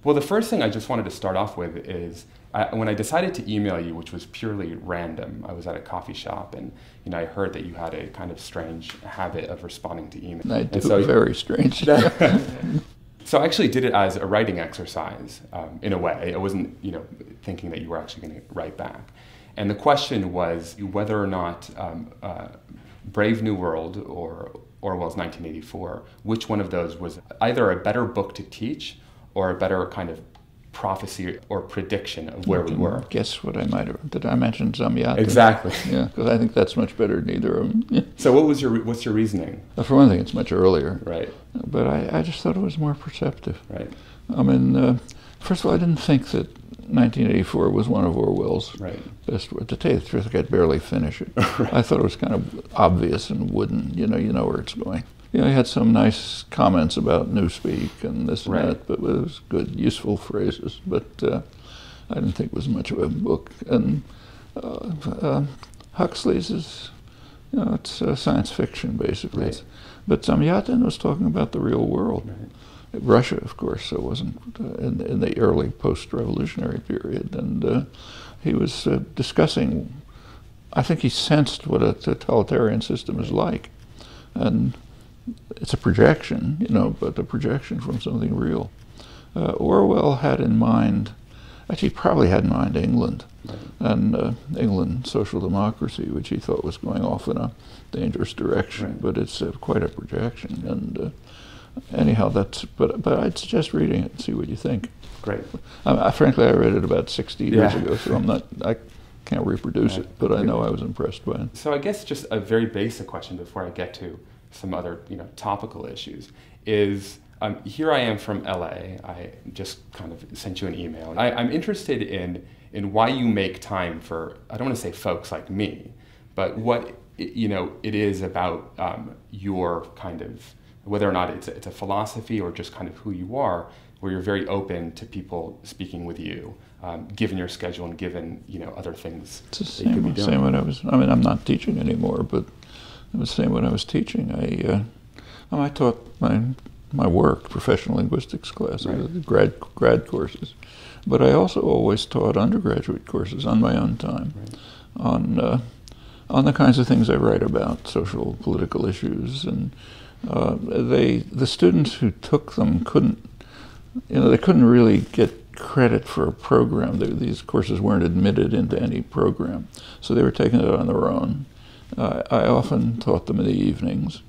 Well, the first thing I just wanted to start off with is when I decided to email you, which was purely random. I was at a coffee shop, and I heard that you had a kind of strange habit of responding to email. I do, very strange. So I actually did it as a writing exercise, in a way. I wasn't, thinking that you were actually going to write back. And the question was whether or not Brave New World or Orwell's 1984, which one of those was either a better book to teach or a better kind of prophecy or prediction of where we were. Guess what I might have, did I mention Zamyatin? Exactly. Yeah, because I think that's much better than either of them. Yeah. So what's your reasoning? For one thing, it's much earlier. Right. But I just thought it was more perceptive. Right. I mean, first of all, I didn't think that 1984 was one of Orwell's best works. To tell you the truth, I could barely finish it. Right. I thought it was kind of obvious and wooden. You know where it's going. He had some nice comments about Newspeak and this and that, but it was good, useful phrases. But I didn't think it was much of a book. And Huxley's is, it's science fiction, basically. Right. But Zamyatin was talking about the real world. Right. Russia, of course, so wasn't in the early post-revolutionary period. And he was discussing, I think he sensed what a totalitarian system is like. And it's a projection, but a projection from something real. Orwell had in mind, actually probably had in mind England, and England social democracy, which he thought was going off in a dangerous direction, but it's quite a projection. And anyhow, but I'd suggest reading it and see what you think. Great. Frankly, I read it about 60 years ago, so I can't reproduce it, but I know I was impressed by it. So I guess just a very basic question before I get to some other topical issues is, here I am from LA. I just kind of sent you an email. I'm interested in why you make time for, I don't want to say folks like me, but what it is about your kind of, whether or not it's a philosophy or just kind of who you are, where you're very open to people speaking with you, given your schedule and given other things it's the that you could be doing. Same when I'm not teaching anymore, but it was the same when I was teaching. I taught my work, professional linguistics classes, grad courses, but I also always taught undergraduate courses on my own time, on the kinds of things I write about, social, political issues, and the students who took them couldn't really get credit for a program. These courses weren't admitted into any program, so they were taking it on their own. I often taught them in the evenings,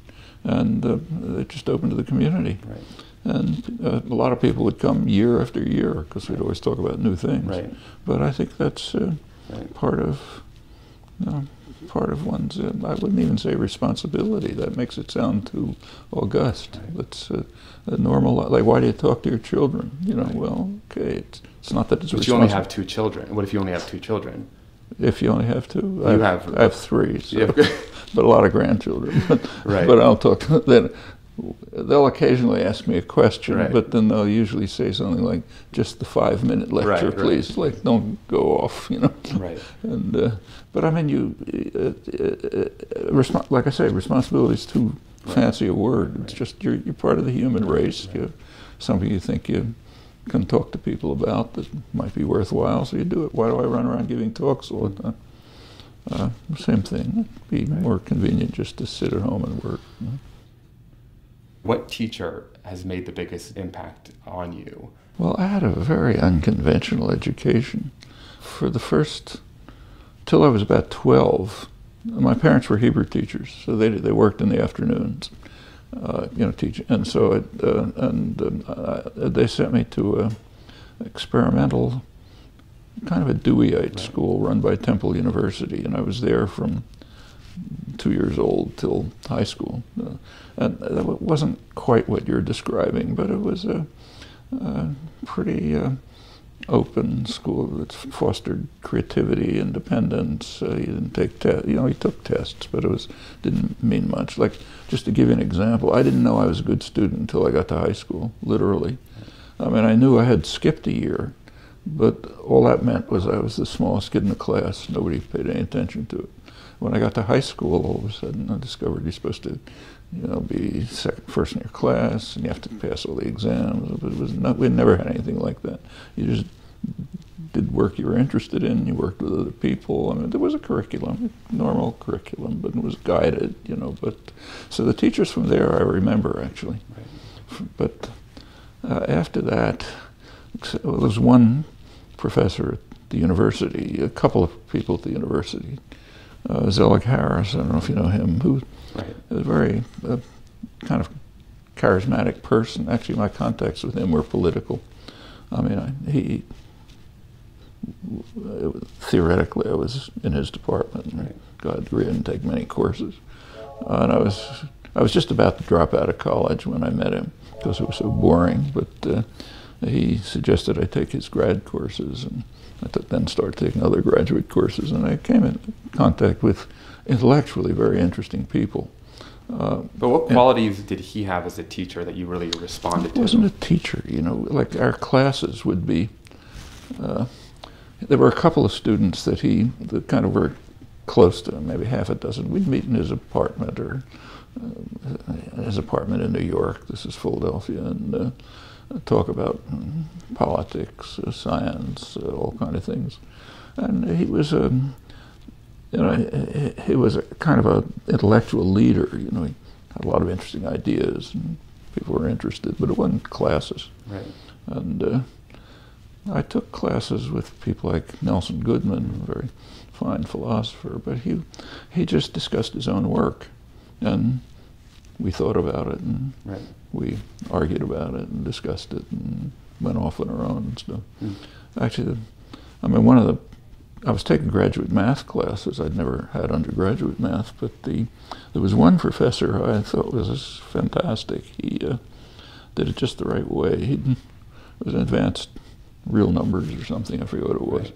and they just opened to the community. Right. And a lot of people would come year after year because we'd always talk about new things. Right. But I think that's part of one's, I wouldn't even say responsibility. That makes it sound too august. Right. It's a normal, like, why do you talk to your children? Well, okay, it's not that it's responsible. But you only have 2 children. What if you only have 2 children? If you only have 2? I have 3, so, but a lot of grandchildren. But I'll talk to them. They'll occasionally ask me a question, but then they'll usually say something like, just the 5-minute lecture, please. Like, don't go off, Right. And, but I mean, like I say, responsibility is too fancy a word. It's just, you're part of the human race. You have something you think you can talk to people about that might be worthwhile, so you do it. Why do I run around giving talks all the time? Same thing. It'd be more convenient just to sit at home and work. What teacher has made the biggest impact on you? Well, I had a very unconventional education. For the first, till I was about 12, my parents were Hebrew teachers, so they worked in the afternoons, teaching. And so they sent me to an experimental, kind of a Deweyite school run by Temple University, and I was there from 2 years old till high school. And that wasn't quite what you're describing, but it was a pretty open school that fostered creativity, independence. He didn't take he took tests, but didn't mean much. Like, just to give you an example, I didn't know I was a good student until I got to high school, literally. I mean, I knew I had skipped a year, but all that meant was I was the smallest kid in the class. Nobody paid any attention to it. When I got to high school, all of a sudden I discovered you're supposed to be first in your class, and you have to pass all the exams. But we never had anything like that. You just did work you were interested in. You worked with other people. I mean, there was a curriculum, normal curriculum, but it was guided, But so the teachers from there I remember actually. Right. But after that, there was one professor at the university, a couple of people at the university. Zelig Harris, I don't know if you know him, who was a very kind of charismatic person. Actually, my contacts with him were political. I mean, theoretically, I was in his department. Right. God, I didn't take many courses. And I was just about to drop out of college when I met him because it was so boring. But he suggested I take his grad courses, and I then started taking other graduate courses, and I came in contact with intellectually very interesting people. But what qualities did he have as a teacher that you really responded to? He wasn't a teacher, like our classes would be. There were a couple of students that kind of were close to him, maybe half a dozen. We'd meet in his apartment or his apartment in New York. This is Philadelphia, and talk about politics, science, all kind of things. And he was he was a kind of an intellectual leader. He had a lot of interesting ideas, and people were interested, but it wasn't classes. Right. And I took classes with people like Nelson Goodman, a very fine philosopher, but he just discussed his own work, and we thought about it, and we argued about it, and discussed it, and went off on our own and stuff. Actually, I was taking graduate math classes. I'd never had undergraduate math, but there was one professor who I thought was fantastic. He did it just the right way. It was advanced real numbers or something, I forget what it was.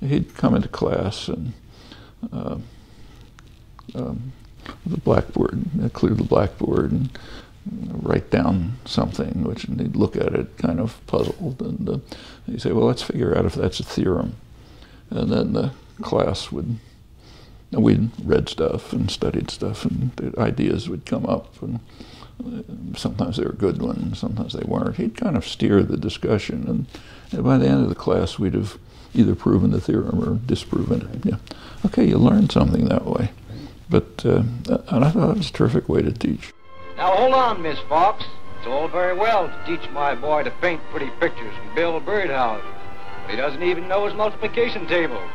Right. He'd come into class and the blackboard, clear the blackboard and write down something, and he'd look at it kind of puzzled, and he'd say, well, let's figure out if that's a theorem. And then the class we'd read stuff and studied stuff, and the ideas would come up, and sometimes they were good ones, sometimes they weren't. He'd kind of steer the discussion, and by the end of the class, we'd have either proven the theorem or disproven it. Yeah. Okay, you learned something that way. But, and I thought it was a terrific way to teach. Now hold on, Miss Fox. It's all very well to teach my boy to paint pretty pictures and build birdhouses. But he doesn't even know his multiplication tables.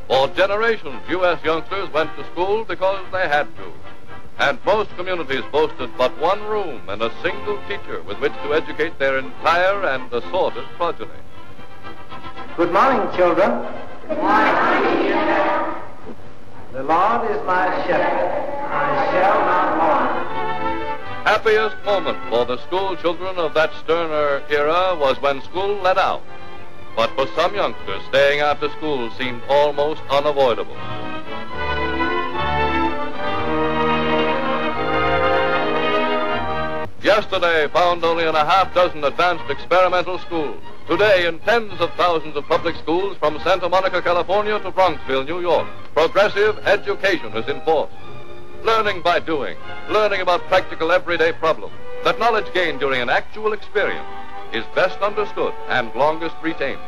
For generations, U.S. youngsters went to school because they had to. And most communities boasted but one room and a single teacher with which to educate their entire and assorted progeny. Good morning, children. Good morning, teacher. The Lord is my shepherd. I shall not want. Happiest moment for the school children of that sterner era was when school let out. But for some youngsters, staying after school seemed almost unavoidable. Yesterday found only in a half dozen advanced experimental schools. Today, in tens of thousands of public schools from Santa Monica, California to Bronxville, New York, progressive education is in force. Learning by doing, learning about practical everyday problems, that knowledge gained during an actual experience is best understood and longest retained.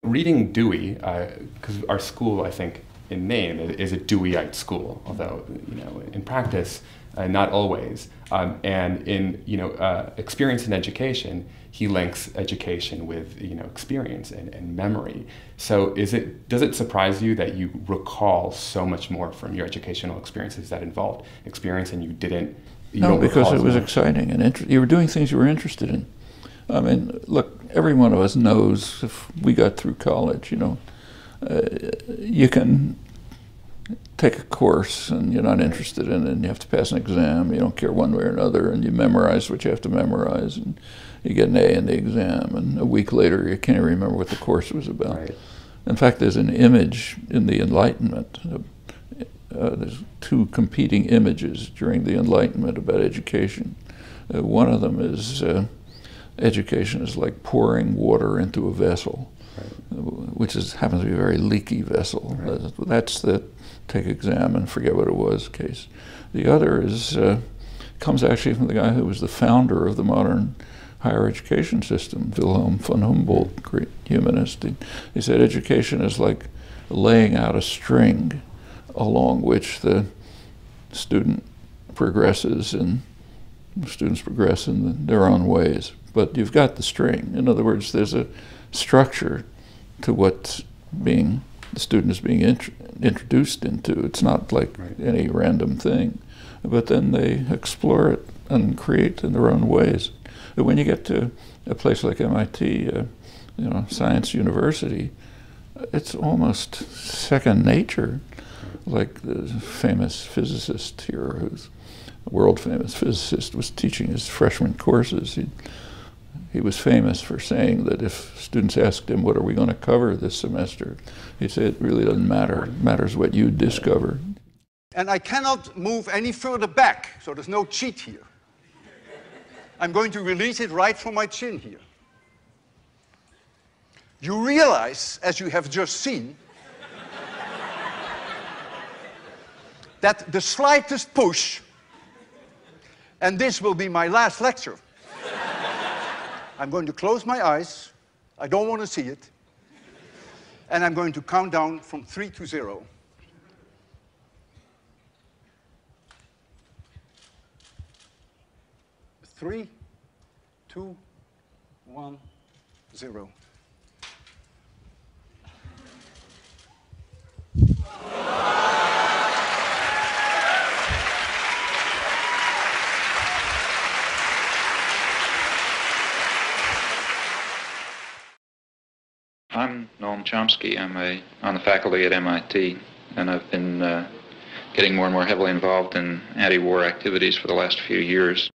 Reading Dewey, because our school, I think, in name is a Deweyite school, although in practice, not always. And in experience and education, he links education with experience and memory. So does it surprise you that you recall so much more from your educational experiences that involved experience, and you didn't? No, because it was exciting and you were doing things you were interested in. I mean, look, every one of us knows if we got through college, you can take a course and you're not interested in it, and you have to pass an exam, you don't care one way or another, and you memorize what you have to memorize, and you get an A in the exam, and a week later you can't even remember what the course was about. Right. In fact, there's an image in the Enlightenment. There's two competing images during the Enlightenment about education. One of them is education is like pouring water into a vessel, which happens to be a very leaky vessel. Right. That's the take exam and forget what it was case. The other is comes actually from the guy who was the founder of the modern higher education system, Wilhelm von Humboldt, great humanist. He said education is like laying out a string along which the student progresses, and students progress in their own ways. But you've got the string. In other words, there's a structure to what the student is being introduced into. It's not like any random thing. But then they explore it and create in their own ways. But when you get to a place like MIT, Science University, it's almost second nature. Like the famous physicist here, who's a world-famous physicist, was teaching his freshman courses. He was famous for saying that if students asked him, what are we going to cover this semester, he'd say, it really doesn't matter. It matters what you discover. And I cannot move any further back, so there's no cheat here. I'm going to release it right from my chin here. You realize, as you have just seen, that the slightest push, and this will be my last lecture. I'm going to close my eyes. I don't want to see it. And I'm going to count down from 3 to 0. 3, 2, 1, 0. I'm Noam Chomsky. I'm on the faculty at MIT, and I've been getting more and more heavily involved in anti-war activities for the last few years.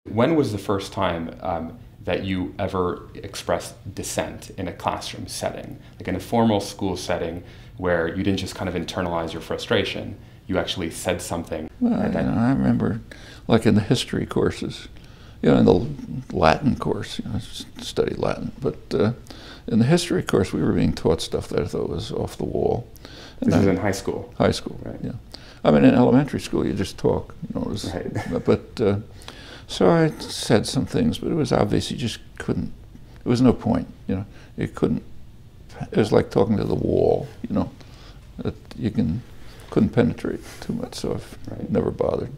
When was the first time that you ever expressed dissent in a classroom setting, like in a formal school setting where you didn't just kind of internalize your frustration, you actually said something? Well, I remember, like in the history courses, in the Latin course, I studied Latin, but in the history course, we were being taught stuff that I thought was off the wall. And this is in high school? High school, right. Yeah. I mean, in elementary school, you just talk, right. But so I said some things, but it was obvious you just couldn't, there was no point, you couldn't, it was like talking to the wall, that you couldn't penetrate too much, so I've never bothered.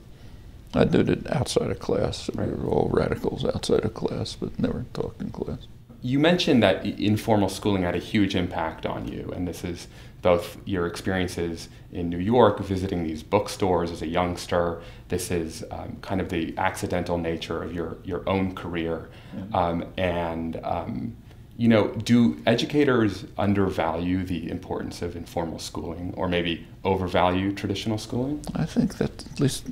I did it outside of class. We were all radicals outside of class, but never talked in class. You mentioned that informal schooling had a huge impact on you, and this is both your experiences in New York, visiting these bookstores as a youngster. This is kind of the accidental nature of your own career. Do educators undervalue the importance of informal schooling, or maybe overvalue traditional schooling? I think that, at least,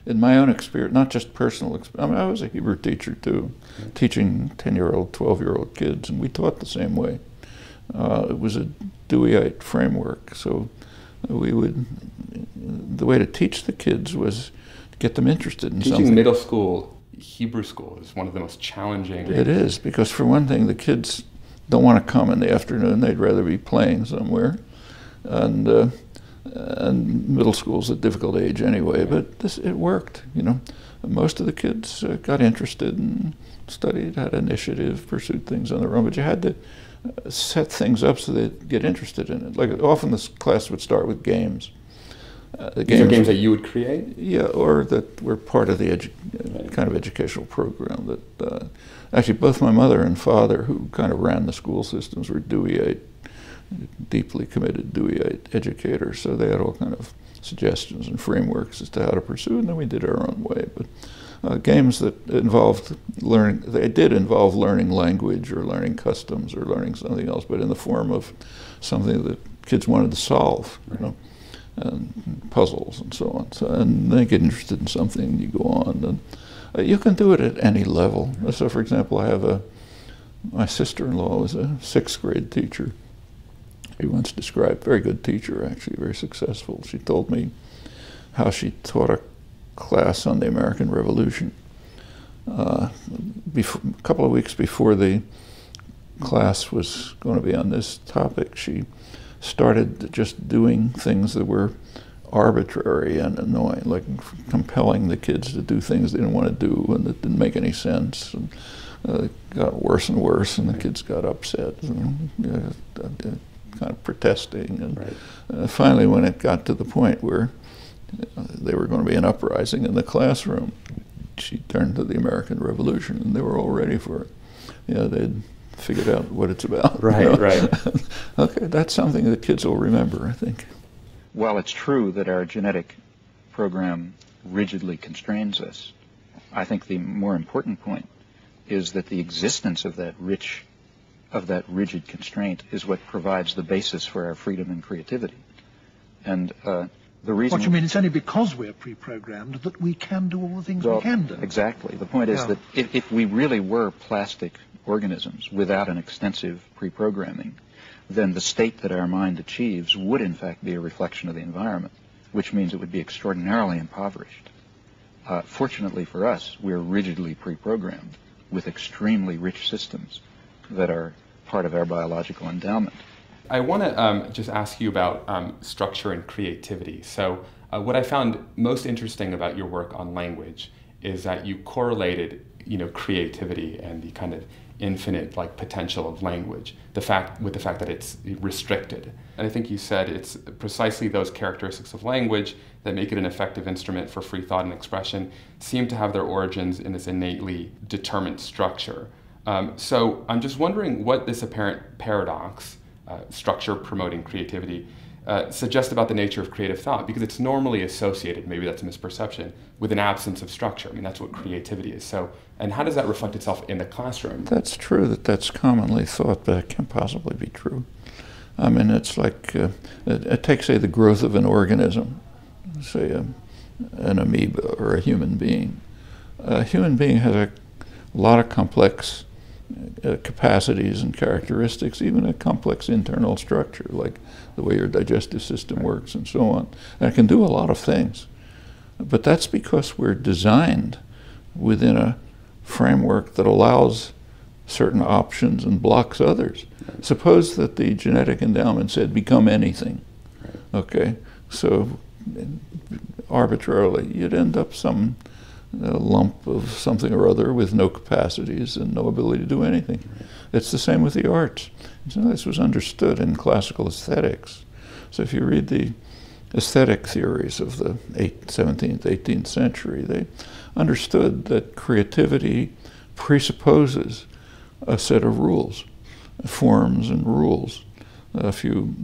in my own experience, not just personal experience, I was a Hebrew teacher too, teaching 10-year-old, 12-year-old kids, and we taught the same way. It was a Deweyite framework, so the way to teach the kids was to get them interested in something. Teaching middle school Hebrew school is one of the most challenging. It is, because for one thing, the kids don't want to come in the afternoon, they'd rather be playing somewhere. And middle school's a difficult age anyway, but it worked, Most of the kids got interested and studied, had initiative, pursued things on their own, but you had to set things up so they'd get interested in it. Like often this class would start with games. These are games that you would create? Yeah, or that were part of the kind of educational program. That actually both my mother and father, who kind of ran the school systems, were Deweyite, deeply committed Deweyite educators, so they had all kind of suggestions and frameworks as to how to pursue, and then we did our own way. But games that involved learning, they did involve learning language or learning customs or learning something else, but in the form of something that kids wanted to solve, and puzzles and so on. So, and they get interested in something, and you go on. And you can do it at any level. So, for example, my sister-in-law was a 6th grade teacher. Chomsky once described, very good teacher actually, very successful. She told me how she taught a class on the American Revolution. A couple of weeks before the class was going to be on this topic, she started just doing things that were arbitrary and annoying, like compelling the kids to do things they didn't want to do and that didn't make any sense. And it got worse and worse, and the kids got upset, and, kind of protesting. And finally, when it got to the point where they were going to be an uprising in the classroom, she turned to the American Revolution, and they were all ready for it. They'd figured out what it's about. Right. Okay, that's something that kids will remember, I think. While it's true that our genetic program rigidly constrains us, I think the more important point is that the existence of that rigid constraint is what provides the basis for our freedom and creativity. And the reason... What you mean, it's only because we're pre-programmed that we can do all the things we can do. Exactly. The point is that if we really were plastic organisms without an extensive pre-programming, then the state that our mind achieves would in fact be a reflection of the environment, which means it would be extraordinarily impoverished. Fortunately for us, we're rigidly pre-programmed with extremely rich systems that are part of our biological endowment. I want to just ask you about structure and creativity. So what I found most interesting about your work on language is that you correlated, creativity and the kind of infinite potential of language, with the fact that it's restricted. And I think you said it's precisely those characteristics of language that make it an effective instrument for free thought and expression seem to have their origins in this innately determined structure. So I'm just wondering what this apparent paradox, structure promoting creativity, suggests about the nature of creative thought, because it's normally associated, maybe that's a misperception, with an absence of structure. I mean, that's what creativity is. So, and how does that reflect itself in the classroom? That's true, that's commonly thought, but it can't possibly be true. I mean, it's like, take, say, the growth of an organism, say an amoeba or a human being. A human being has a lot of complex capacities and characteristics, even a complex internal structure, like the way your digestive system works and so on. And it can do a lot of things. But that's because we're designed within a framework that allows certain options and blocks others. Suppose that the genetic endowment said, become anything. Okay, so arbitrarily, you'd end up some lump of something or other with no capacities and no ability to do anything. It's the same with the arts. So this was understood in classical aesthetics. So if you read the aesthetic theories of the 17th, 18th century, they understood that creativity presupposes a set of rules, forms and rules. If you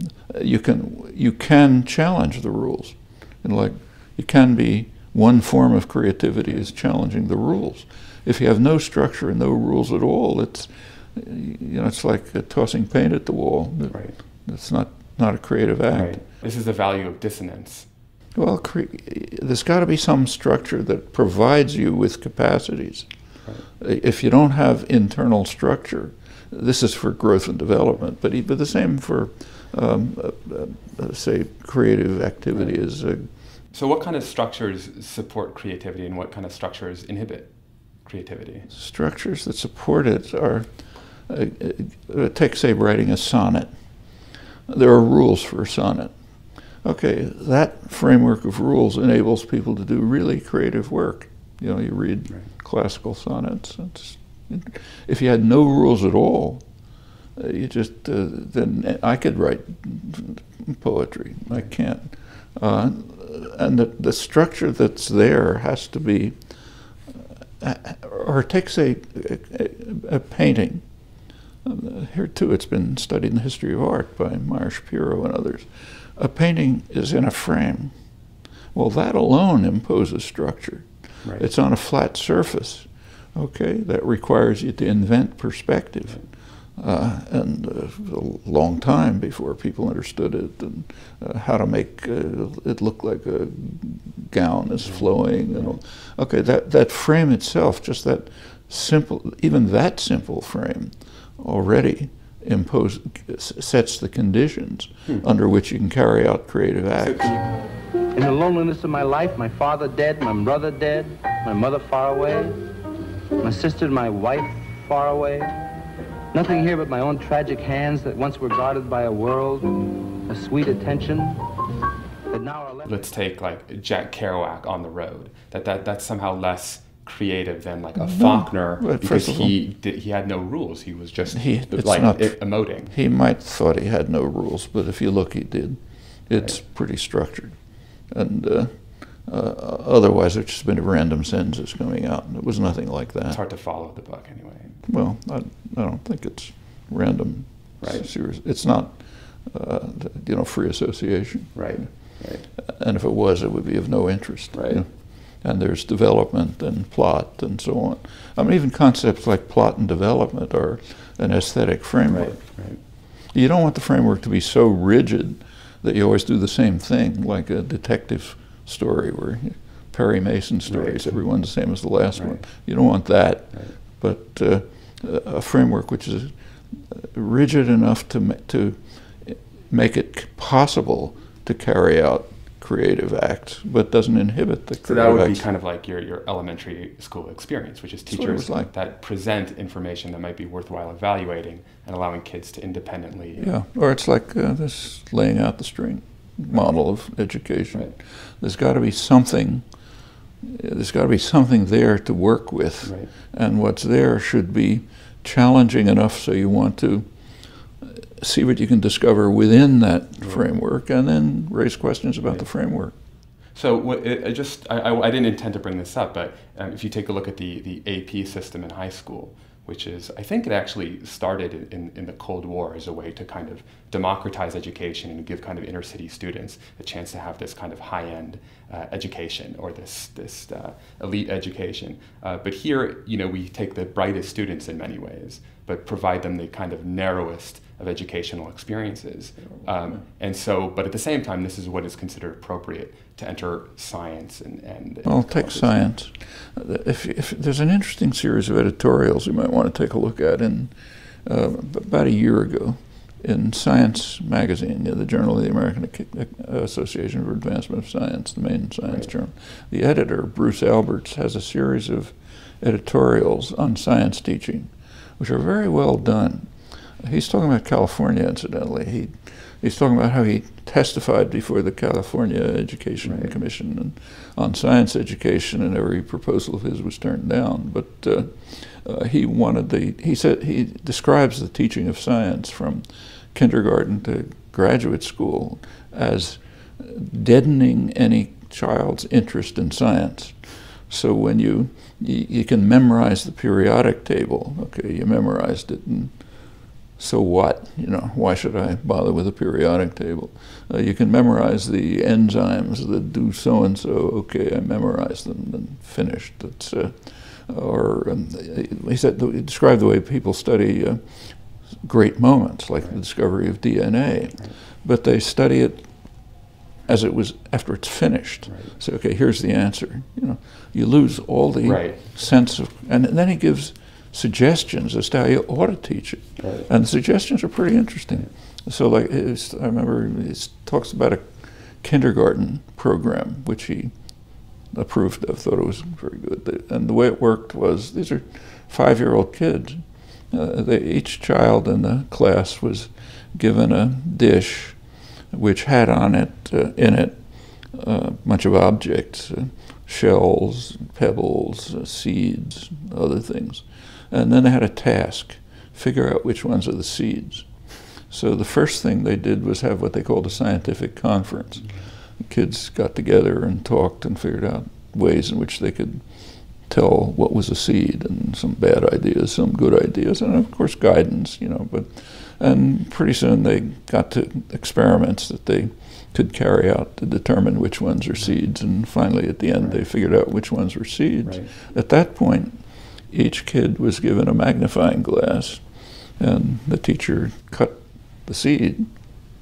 can challenge the rules, and it can be one form of creativity is challenging the rules. If you have no structure and no rules at all, it's like tossing paint at the wall. Right. It's not a creative act. Right. This is the value of dissonance. Well, there's got to be some structure that provides you with capacities. Right. If you don't have internal structure, this is for growth and development, but the same for, say, creative activity is. So what kind of structures support creativity and what kind of structures inhibit creativity? Structures that support it are, take, say, writing a sonnet. There are rules for a sonnet. Okay, that framework of rules enables people to do really creative work. You read classical sonnets. If you had no rules at all, then I could write poetry. I can't. And the structure that's there has to be, or take, say, a painting. Here too, it's been studied in the history of art by Meyer Shapiro and others. A painting is in a frame. Well, that alone imposes structure. Right. It's on a flat surface. Okay, that requires you to invent perspective. And a long time before people understood it and how to make it look like a gown is flowing. And all. Okay, that frame itself, just that simple, even that simple frame already sets the conditions under which you can carry out creative acts. In the loneliness of my life, my father dead, my brother dead, my mother far away, my sister and my wife far away. Nothing here but my own tragic hands that once were guarded by a world, a sweet attention, that now are left. Let's take like Jack Kerouac on the road. That's somehow less creative than like a Faulkner, because he had no rules. He was just emoting. He might thought he had no rules, but if you look, he did. It's pretty structured, and otherwise it's just been random sentences coming out. And it was nothing like that. It's hard to follow the book anyway. Well, I don't think it's random. Serious. It's not free association. Right. And if it was, it would be of no interest. Right. You know? And there's development and plot and so on. I mean, even concepts like plot and development are an aesthetic framework. Right. You don't want the framework to be so rigid that you always do the same thing, like a detective story where Perry Mason stories, everyone's the same as the last one. You don't want that, but a framework which is rigid enough to make it possible to carry out creative acts, but doesn't inhibit the creative acts. So that would be kind of like your elementary school experience, which is teachers that present information that might be worthwhile evaluating and allowing kids to independently. Yeah, or it's like this laying out the string model of education. Right. There's got to be something. There's got to be something there to work with, and what's there should be challenging enough so you want to see what you can discover within that framework, and then raise questions about the framework. So I didn't intend to bring this up, but if you take a look at the AP system in high school, which is, I think it actually started in the Cold War as a way to kind of democratize education and give kind of inner city students a chance to have this kind of high-end education, or this elite education. But here, we take the brightest students in many ways, but provide them the kind of narrowest of educational experiences. And so, but at the same time, this is what is considered appropriate to enter science and well, take science. If there's an interesting series of editorials you might want to take a look at in about a year ago in Science magazine, the Journal of the American Association for Advancement of Science, the main science journal. The editor, Bruce Alberts, has a series of editorials on science teaching, which are very well done. He's talking about California, incidentally. He's talking about how he testified before the California Education Commission and on science education, and every proposal of his was turned down. But he describes the teaching of science from kindergarten to graduate school as deadening any child's interest in science. So when you can memorize the periodic table, okay, you memorized it, and so what? Why should I bother with a periodic table? You can memorize the enzymes that do so and so. Okay, I memorized them and finished. That's he described the way people study great moments, like the discovery of DNA, but they study it as it was after it's finished. So okay, here's the answer. You lose all the sense of, and then he gives suggestions as to how you ought to teach it, and the suggestions are pretty interesting. So, like, I remember he talks about a kindergarten program which he approved of, thought it was very good. And the way it worked was, these are 5-year-old kids. Each child in the class was given a dish which had on it, in it, a bunch of objects, shells, pebbles, seeds, other things. And then they had a task, figure out which ones are the seeds. So the first thing they did was have what they called a scientific conference. The kids got together and talked and figured out ways in which they could tell what was a seed, and some bad ideas, some good ideas, and of course guidance, and pretty soon they got to experiments that they could carry out to determine which ones are seeds, and finally at the end they figured out which ones were seeds. At that point, each kid was given a magnifying glass, and the teacher cut the seed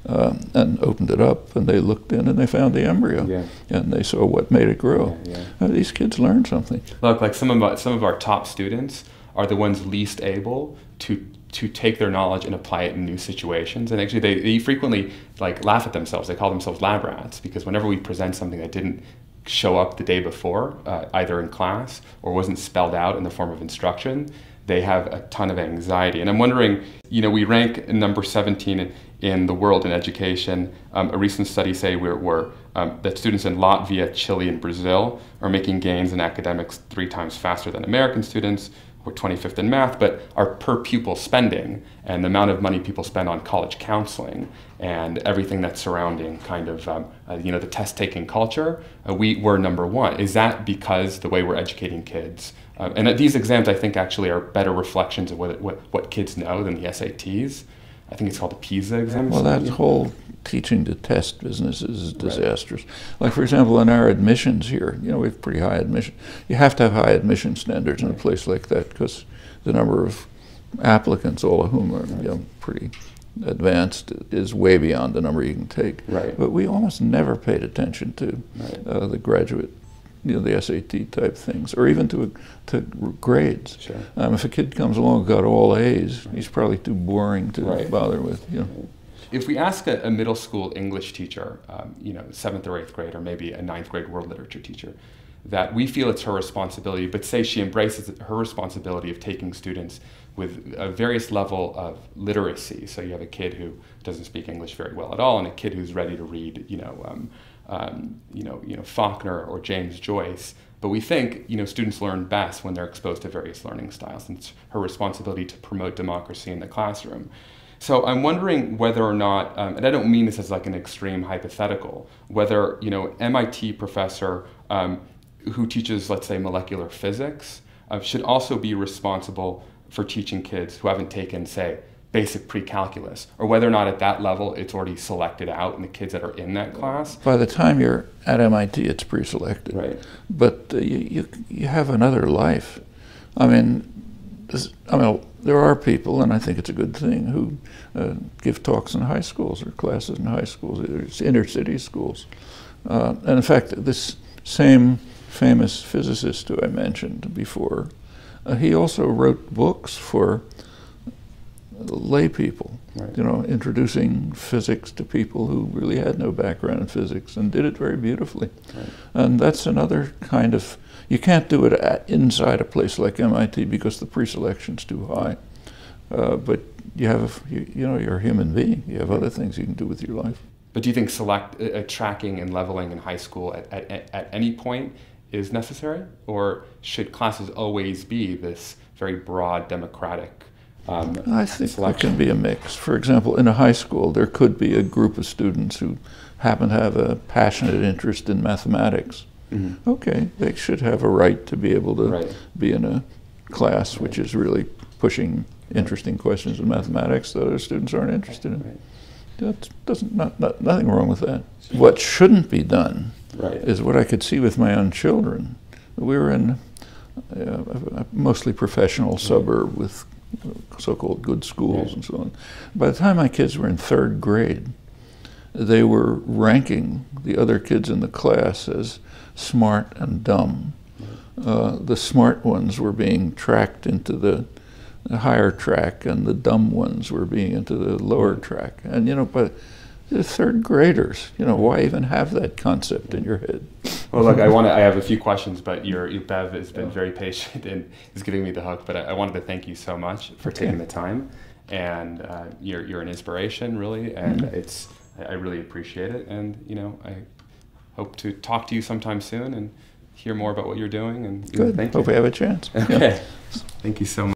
and opened it up, and they looked in and they found the embryo, and they saw what made it grow. These kids learned something. Look, like some of our top students are the ones least able to to take their knowledge and apply it in new situations. And actually they frequently like laugh at themselves. They call themselves lab rats, because whenever we present something that didn't show up the day before, either in class or wasn't spelled out in the form of instruction, they have a ton of anxiety. And I'm wondering, we rank number 17 in the world in education. A recent study say that students in Latvia, Chile, and Brazil are making gains in academics 3 times faster than American students. We're 25th in math, but our per pupil spending and the amount of money people spend on college counseling and everything that's surrounding kind of, the test-taking culture, we're number 1. Is that because the way we're educating kids? And these exams, I think, actually are better reflections of what kids know than the SATs. I think it's called the PISA exam. Well, that whole teaching to test business is disastrous. Right. Like, for example, in our admissions here, we have pretty high admission. You have to have high admission standards in a place like that, because the number of applicants, all of whom are pretty advanced, is way beyond the number you can take. Right. But we almost never paid attention to the graduate, the SAT type things, or even to grades. Sure. If a kid comes along and got all A's, he's probably too boring to bother with. If we ask a middle school English teacher, 7th or 8th grade, or maybe a 9th grade world literature teacher, that we feel it's her responsibility, but say she embraces her responsibility of taking students with a various level of literacy. So you have a kid who doesn't speak English very well at all, and a kid who's ready to read, Faulkner or James Joyce. But we think, students learn best when they're exposed to various learning styles, and it's her responsibility to promote democracy in the classroom. So I'm wondering whether or not, and I don't mean this as like an extreme hypothetical, whether, MIT professor who teaches, let's say, molecular physics should also be responsible for teaching kids who haven't taken, say, basic pre-calculus, or whether or not at that level it's already selected out and the kids that are in that class. By the time you're at MIT, it's pre-selected. Right. But you have another life. There are people, and I think it's a good thing, who give talks in high schools or classes in high schools, inner city schools. And in fact, this same famous physicist who I mentioned before, he also wrote books for lay people, introducing physics to people who really had no background in physics, and did it very beautifully. Right. And that's another kind of, you can't do it inside a place like MIT because the pre-selection's too high. But you have, you're a human being. You have other things you can do with your life. But do you think tracking and leveling in high school at any point is necessary? Or should classes always be this very broad, democratic I think there can be a mix. For example, in a high school, there could be a group of students who happen to have a passionate interest in mathematics. Mm-hmm. Okay, they should have a right to be able to be in a class which is really pushing interesting questions in mathematics that other students aren't interested in. That nothing wrong with that. What shouldn't be done is what I could see with my own children. We were in a mostly professional suburb with so-called good schools and so on. By the time my kids were in 3rd grade, they were ranking the other kids in the class as smart and dumb. The smart ones were being tracked into the higher track, and the dumb ones were being into the lower track. And but they're 3rd graders. Why even have that concept in your head? Well, look, I have a few questions, but your Bev has been very patient and is giving me the hook. But I wanted to thank you so much for taking the time, and you're an inspiration, really, and I really appreciate it. And I hope to talk to you sometime soon and hear more about what you're doing. And good. Thank you. Hope we have a chance. Okay. Thank you so much.